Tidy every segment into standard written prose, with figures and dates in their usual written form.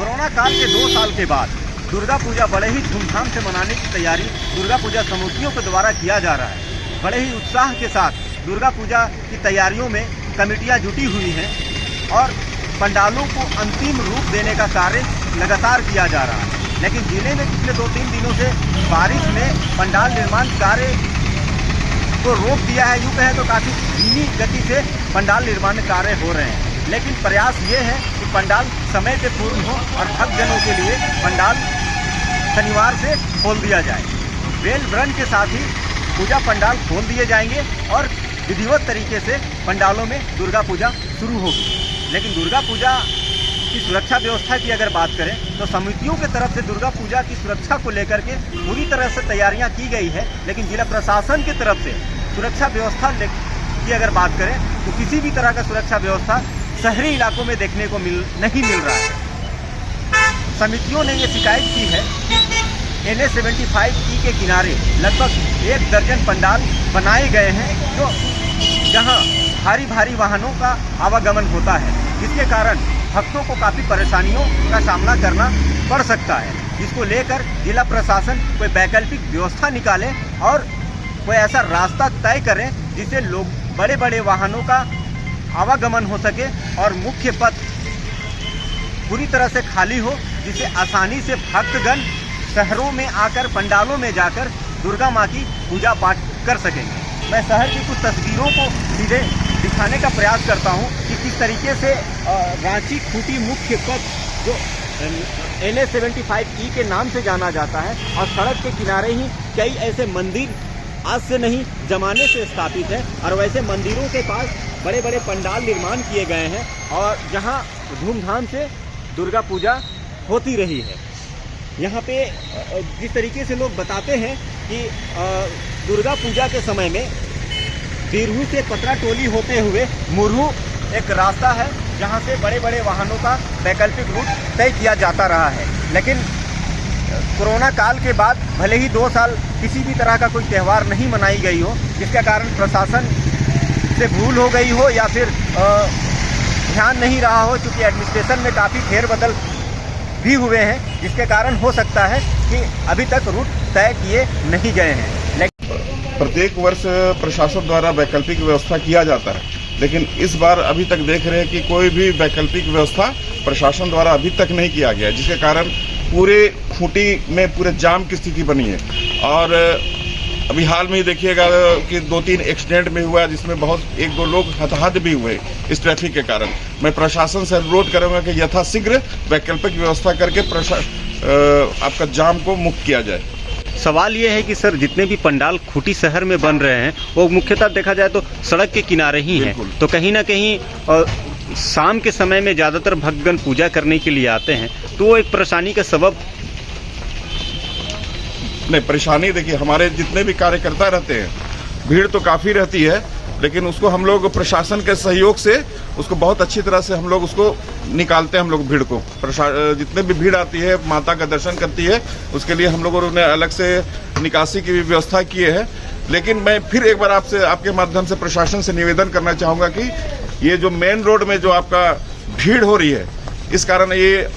Corona काल के 2 साल के बाद दुर्गा पूजा बड़े ही धूमधाम से मनाने की तैयारी दुर्गा पूजा समितियों के द्वारा किया जा रहा है। बड़े ही उत्साह के साथ दुर्गा पूजा की तैयारियों में कमेटियां जुटी हुई हैं और पंडालों को अंतिम रूप देने का कार्य लगातार किया जा रहा है। लेकिन जिले में पिछले 2-3 दिनों से बारिश ने पंडाल निर्माण कार्य को रोक दिया है। यूँ कहें तो काफ़ी धीमी गति से पंडाल निर्माण कार्य हो रहे हैं, लेकिन प्रयास ये है कि पंडाल समय से पूर्ण हो और भक्तजनों के लिए पंडाल शनिवार से खोल दिया जाए। बेल वृंद के साथ ही पूजा पंडाल खोल दिए जाएंगे और विधिवत तरीके से पंडालों में दुर्गा पूजा शुरू होगी। लेकिन दुर्गा पूजा की सुरक्षा व्यवस्था की अगर बात करें तो समितियों की तरफ से दुर्गा पूजा की सुरक्षा को लेकर के पूरी तरह से तैयारियां की गई है। लेकिन जिला प्रशासन की तरफ से सुरक्षा व्यवस्था की अगर बात करें तो किसी भी तरह का सुरक्षा व्यवस्था शहरी इलाकों में देखने को नहीं मिल रहा है। समितियों ने ये शिकायत की है कि NH-75E के किनारे लगभग 1 दर्जन पंडाल बनाए गए हैं जो जहां भारी वाहनों का आवागमन होता है, जिसके कारण भक्तों को काफ़ी परेशानियों का सामना करना पड़ सकता है। जिसको लेकर जिला प्रशासन कोई वैकल्पिक व्यवस्था निकाले और कोई ऐसा रास्ता तय करें जिससे लोग बड़े वाहनों का आवागमन हो सके और मुख्य पथ पूरी तरह से खाली हो, जिससे आसानी से भक्तगण शहरों में आकर पंडालों में जाकर दुर्गा माँ की पूजा पाठ कर सकेंगे। मैं शहर की कुछ तस्वीरों को सीधे दिखाने का प्रयास करता हूँ कि किस तरीके से रांची खूंटी मुख्य पथ जो NH-75E के नाम से जाना जाता है और सड़क के किनारे ही कई ऐसे मंदिर आज से नहीं जमाने से स्थापित है और वैसे मंदिरों के पास बड़े पंडाल निर्माण किए गए हैं और जहां धूमधाम से दुर्गा पूजा होती रही है। यहाँ पे जिस तरीके से लोग बताते हैं कि दुर्गा पूजा के समय में बिरहू से पतरा टोली होते हुए मुरहू एक रास्ता है जहाँ से बड़े वाहनों का वैकल्पिक रूट तय किया जाता रहा है। लेकिन कोरोना काल के बाद भले ही 2 साल किसी भी तरह का कोई त्यौहार नहीं मनाई गई हो, जिसके कारण प्रशासन से भूल हो गई हो या फिर ध्यान नहीं रहा हो, क्योंकि एडमिनिस्ट्रेशन में काफ़ी फेरबदल भी हुए हैं, जिसके कारण हो सकता है कि अभी तक रूट तय किए नहीं गए हैं। प्रत्येक वर्ष प्रशासन द्वारा वैकल्पिक व्यवस्था किया जाता है, लेकिन इस बार अभी तक देख रहे हैं कि कोई भी वैकल्पिक व्यवस्था प्रशासन द्वारा अभी तक नहीं किया गया, जिसके कारण पूरे खूंटी में पूरे जाम की स्थिति बनी है। और अभी हाल में ही देखिएगा कि 2-3 एक्सीडेंट में हुआ, जिसमें बहुत 1-2 लोग हताहत भी हुए इस ट्रैफिक के कारण। मैं प्रशासन से अनुरोध करूंगा कि यथाशीघ्र वैकल्पिक व्यवस्था करके आपका जाम को मुक्त किया जाए। सवाल ये है कि सर जितने भी पंडाल खूंटी शहर में बन रहे हैं वो मुख्यतः देखा जाए तो सड़क के किनारे ही हैं, तो कहीं ना कहीं शाम के समय में ज़्यादातर भक्तगण पूजा करने के लिए आते हैं, तो वो एक परेशानी का सबब नहीं। परेशानी देखिए, हमारे जितने भी कार्यकर्ता रहते हैं भीड़ तो काफ़ी रहती है, लेकिन उसको हम लोग प्रशासन के सहयोग से उसको बहुत अच्छी तरह से हम लोग उसको निकालते हैं। हम लोग भीड़ को जितने भी भीड़ आती है माता का दर्शन करती है, उसके लिए हम लोगों ने अलग से निकासी की व्यवस्था की है। लेकिन मैं फिर एक बार आपसे आपके माध्यम से प्रशासन से निवेदन करना चाहूँगा कि ये जो मेन रोड में जो आपका भीड़ हो रही है, इस कारण ये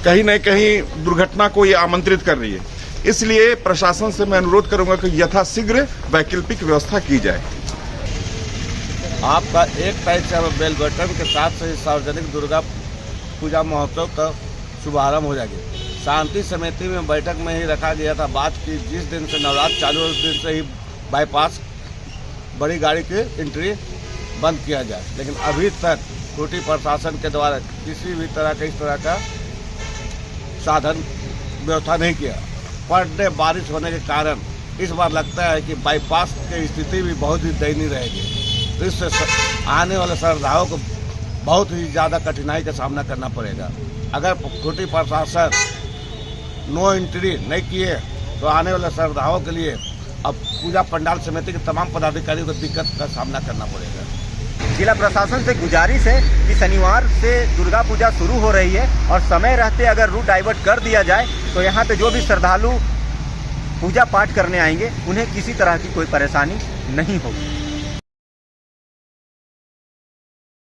कहीं न कहीं दुर्घटना को ये आमंत्रित कर रही है। इसलिए प्रशासन से मैं अनुरोध करूंगा कि यथाशीघ्र वैकल्पिक व्यवस्था की जाए। आपका 1 तारीख से बेल बटन के साथ से सार्वजनिक दुर्गा पूजा महोत्सव का शुभारंभ हो जाएगी। शांति समिति में बैठक में ही रखा गया था बात की जिस दिन से नवरात्र चालू उस दिन से ही बाईपास बड़ी गाड़ी की एंट्री बंद किया जाए। लेकिन अभी तक खूंटी प्रशासन के द्वारा किसी भी तरह का इस तरह का साधन व्यवस्था नहीं किया। पर डे बारिश होने के कारण इस बार लगता है कि बाईपास की स्थिति भी बहुत ही दयनीय रहेगी। तो इससे आने वाले श्रद्धालुओं को बहुत ही ज़्यादा कठिनाई का सामना करना पड़ेगा। अगर खूंटी प्रशासन नो एंट्री नहीं किए तो आने वाले श्रद्धालुओं के लिए अब पूजा पंडाल समिति के तमाम पदाधिकारियों को दिक्कत का सामना करना पड़ेगा। जिला प्रशासन से गुजारिश है कि शनिवार से दुर्गा पूजा शुरू हो रही है और समय रहते अगर रूट डाइवर्ट कर दिया जाए तो यहाँ पे जो भी श्रद्धालु पूजा पाठ करने आएंगे उन्हें किसी तरह की कोई परेशानी नहीं होगी।